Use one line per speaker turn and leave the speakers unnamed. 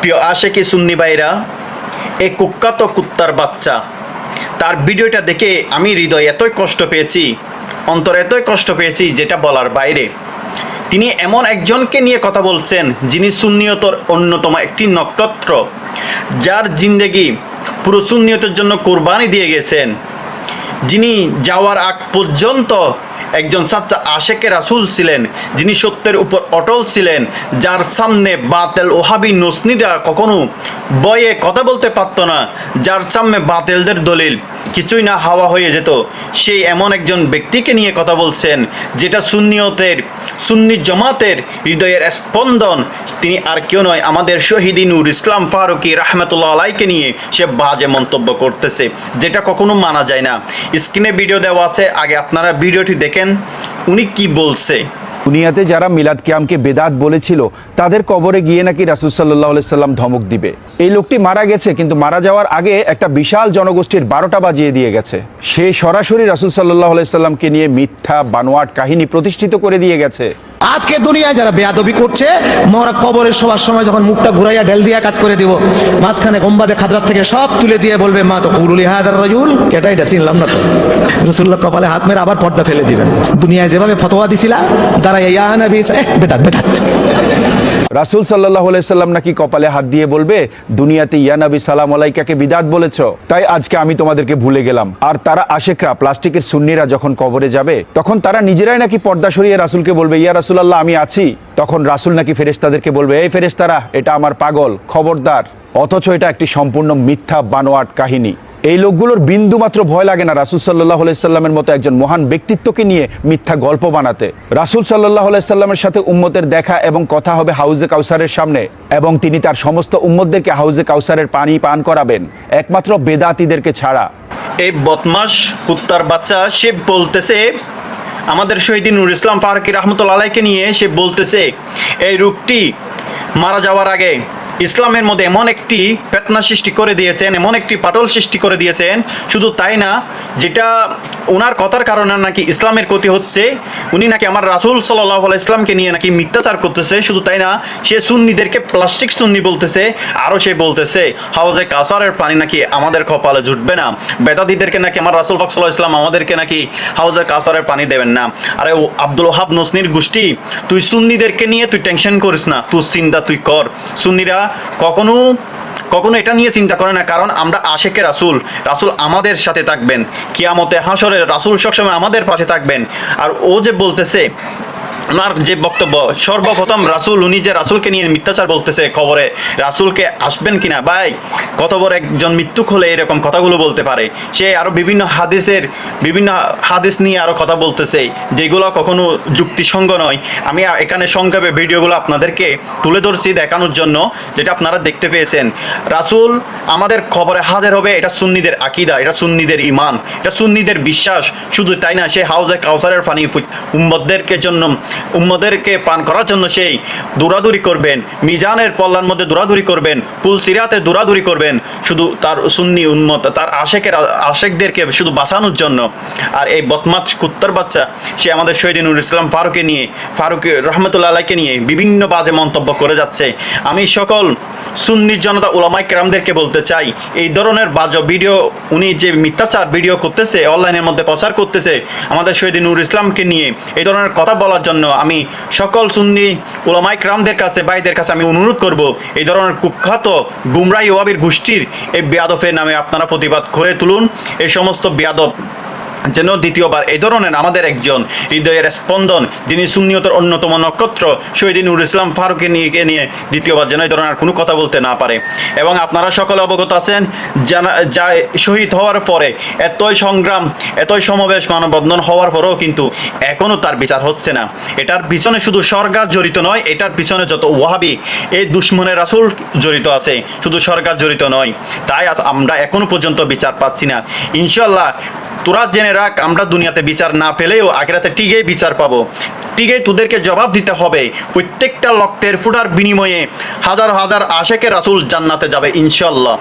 প্রিয় আশেকি সুন্নি ভাইরা, এই কুখ্যাত কুত্তার বাচ্চা, তার ভিডিওটা দেখে আমি হৃদয় এতই কষ্ট পেয়েছি, অন্তরে এতই কষ্ট পেয়েছি যেটা বলার বাইরে। তিনি এমন একজনকে নিয়ে কথা বলছেন যিনি সুন্নিয়তর অন্যতম একটি নক্ষত্র, যার জিন্দেগি পুরো সুন্নিয়তের জন্য কোরবানি দিয়ে গেছেন, যিনি যাওয়ার আগ পর্যন্ত একজন সাচ্চা আশেকে রাসূল ছিলেন, যিনি সত্যের উপর অটল ছিলেন, যার সামনে বাতেল ওহাবি নসনিরা কখনো বয়ে কথা বলতে পারতো না, যার সামনে বাতেলদের দলিল কিছুই না হাওয়া হয়ে যেত। সেই এমন একজন ব্যক্তিকে নিয়ে কথা বলছেন যেটা সুন্নি জামাতের হৃদয়ের স্পন্দন। তিনি আর কেউ নয়, আমাদের শহীদ নূর ইসলাম ফারুকী রাহমাতুল্লাহ আলাইকে নিয়ে সে বাজে মন্তব্য করতেছে, যেটা কখনো মানা যায় না। স্ক্রিনে ভিডিও দেওয়া আছে, আগে আপনারা ভিডিওটি দেখেন উনি কি বলছে।
দুনিয়াতে যারা মিলাদ কিয়ামকে বেদাত বলেছিল তাদের কবরে গিয়ে নাকি রাসূল সাল্লাল্লাহু আলাইহি সাল্লাম ধমক দিবে। এই লোকটি মারা গেছে, কিন্তু মারা যাওয়ার আগে একটা বিশাল জনগোষ্ঠীর 12টা বাজিয়ে দিয়ে গেছে। সে সরাসরি রাসূল সাল্লাল্লাহু আলাইহি সাল্লামকে নিয়ে মিথ্যা বানোয়াট কাহিনী প্রতিষ্ঠিত করে দিয়ে গেছে।
আজকে দুনিয়ায় যারা বেয়াদবি করছে, মরা কবরে শোয়ার সময় যখন মুখটা ঘুরাইয়া ঢেল দিয়া কাট করে দিব, মাঝখানে গম্বাদে খাদরাত থেকে সব তুলে দিয়ে বলবে মা তো কুলুলি হাদার রাজুল, কেটা এটা চিনলাম না তো। রাসূলুল্লাহ কপালে হাত মেরে আবার পর্দা ফেলে দিবেন। দুনিয়ায় যেভাবে ফতোয়া দিছিলা দাঁড়াইয়া ইয়া নবী বেদাত বেদাত।
রাসূল সাল্লাল্লাহু আলাইহি সাল্লাম নাকি কপালে হাত দিয়ে বলবে দুনিয়াতে ইয়া নবী সালাম আলাইকাকে বিদাত বলেছ, তাই আজকে আমি তোমাদেরকে ভুলে গেলাম। আর তারা আশেকরা প্লাস্টিকের সুন্নিরা যখন কবরে যাবে তখন তারা নিজেরাই নাকি পর্দা সরিয়ে রাসূলকে বলবে ইয়া রাসূলুল্লাহ আমি আছি। তখন রাসূল নাকি ফেরেশতাদেরকে বলবে এই ফেরেশতারা এটা আমার পাগল, খবরদার। অথচ এটা একটি সম্পূর্ণ মিথ্যা বানোয়াট কাহিনী। এই লোকগুলোর বিন্দু মাত্র ভয় লাগে না রাসূল সাল্লাল্লাহু আলাইহি সাল্লামের মতো একজন মহান ব্যক্তিত্বকে নিয়ে মিথ্যা গল্প বানাতে। রাসূল সাল্লাল্লাহু আলাইহি সাল্লামের সাথে উম্মতের দেখা এবং কথা হবে হাউজে কাউসারের সামনে, এবং তিনি তার সমস্ত উম্মতদেরকে হাউজে কাউসারের পানি পান করাবেন, একমাত্র বেদাতীদেরকে ছাড়া।
এই বদমাশ কুত্তার বাচ্চা সে বলতেছে আমাদের শহীদ নূর ইসলাম ফারুকী রাহমাতুল্লাহ আলাইকে নিয়ে, সে বলতেছে এই রূপটি মারা যাওয়ার আগে ইসলামের মধ্যে এমন একটি ফিতনা সৃষ্টি করে দিয়েছেন, এমন একটি পাটল সৃষ্টি করে দিয়েছেন। শুধু তাই না, যেটা ওনার কথার কারণে নাকি ইসলামের ক্ষতি হচ্ছে। উনি নাকি আমার রাসূল সাল্লাল্লাহু আলাইহি ইসলামকে নিয়ে নাকি মিথ্যাচার করতেছে। শুধু তাই না, সে সুন্নিদেরকে প্লাস্টিক সুন্নি বলতেছে। আরও সে বলতেছে হাউজে কাউসারের পানি নাকি আমাদের কপালে জুটবে না। বেদাতীদেরকে নাকি আমার রাসূল পাক সাল্লাল্লাহু আলাইহি ইসলাম আমাদেরকে নাকি হাউজে কাউসারের পানি দেবেন না। আরে আব্দুল ওহাব নসনির গোষ্ঠী, তুই সুন্নিদেরকে নিয়ে তুই টেনশন করিস না, তুই চিন্তা তুই কর। সুন্নিরা কখনো এটা নিয়ে চিন্তা করে না, কারণ আমরা আশেকে রাসূল, রাসূল আমাদের সাথে থাকবেন কিয়ামতে হাসরে, রাসূল সবসময় আমাদের পাশে থাকবেন। আর ও যে বলতেছে ওনার যে বক্তব্য, সর্বপ্রথম রাসূল, উনি যে রাসূলকে নিয়ে মিথ্যাচার বলতেছে খবরে, রাসূলকে আসবেন কিনা ভাই, কত বড় একজন মৃত্যুক হলে এরকম কথাগুলো বলতে পারে। সে আরও বিভিন্ন হাদিস নিয়ে আরও কথা বলতেছে যেগুলো কখনো যুক্তিসঙ্গ নয়। আমি এখানে সংক্ষেপে ভিডিওগুলো আপনাদেরকে তুলে ধরছি দেখানোর জন্য, যেটা আপনারা দেখতে পেয়েছেন। রাসূল আমাদের খবরে হাজির হবে, এটা সুন্নিদের আকীদা, এটা সুন্নিদের ঈমান, এটা সুন্নিদের বিশ্বাস। শুধু তাই না, সে হাউজে কাউসারের পানি উম্মতদেরকে পান করার জন্য সেই দৌড়াদৌড়ি করবেন, মিজানের পল্লার মধ্যে দৌড়াদৌড়ি করবেন, পুল সিরাতে দৌড়াদৌড়ি করবেন, শুধু তার সুন্নি উম্মত, তার আশেকদেরকে শুধু বাঁচানোর জন্য। আর এই বদমাশ কুত্তার বাচ্চা সে আমাদের শহীদ নূর ইসলাম ফারুকী রাহমাতুল্লাহ আলাইকে নিয়ে বিভিন্ন বাজে মন্তব্য করে যাচ্ছে। আমি সকল সুন্নি জনতা উলামায়ে কেরামদেরকে বলতে চাই, এই ধরনের বাজে ভিডিও, উনি যে মিথ্যাচার ভিডিও করতেছে, অনলাইনের মধ্যে প্রচার করতেছে আমাদের শহীদ নূর ইসলামকে নিয়ে, এই ধরনের কথা বলার জন্য আমি সকল সুন্নি উলামায়ে কেরামদের কাছে, ভাইদের কাছে আমি অনুরোধ করব, এই ধরনের কুখ্যাত গুমরাহী ওয়াহাবীর গোষ্ঠীর এই বেয়াদফের নামে আপনারা প্রতিবাদ করে তুলুন। এই সমস্ত বেয়াদব যেন দ্বিতীয়বার এই ধরনের আমাদের একজন হৃদয়ের স্পন্দন, যিনি সুন্নিয়তের অন্যতম নক্ষত্র শহীদ নূর ইসলাম ফারুকী নিয়ে দ্বিতীয়বার যেন এই ধরনের কোনো কথা বলতে না পারে। এবং আপনারা সকলে অবগত আছেন, যা শহীদ হওয়ার পরে এতই সংগ্রাম, এতই সমাবেশ, মানববন্ধন হওয়ার পরেও কিন্তু এখনও তার বিচার হচ্ছে না। এটার পিছনে শুধু সরকার জড়িত নয়, এটার পিছনে যত ওয়াহাবি এই দুশ্মনের রাসূল জড়িত আছে, শুধু সরকার জড়িত নয়। তাই আমরা এখনো পর্যন্ত বিচার পাচ্ছি না। ইনশাল্লাহ তোরা জেনে রাখ, আমরা দুনিয়াতে বিচার না পেলেও আখিরাতে ঠিকই বিচার পাবো, ঠিকই তোদেরকে জবাব দিতে হবে। প্রত্যেকটা রক্তের ফুটার বিনিময়ে হাজার হাজার আশেকে রাসূল জান্নাতে যাবে ইনশাল্লাহ।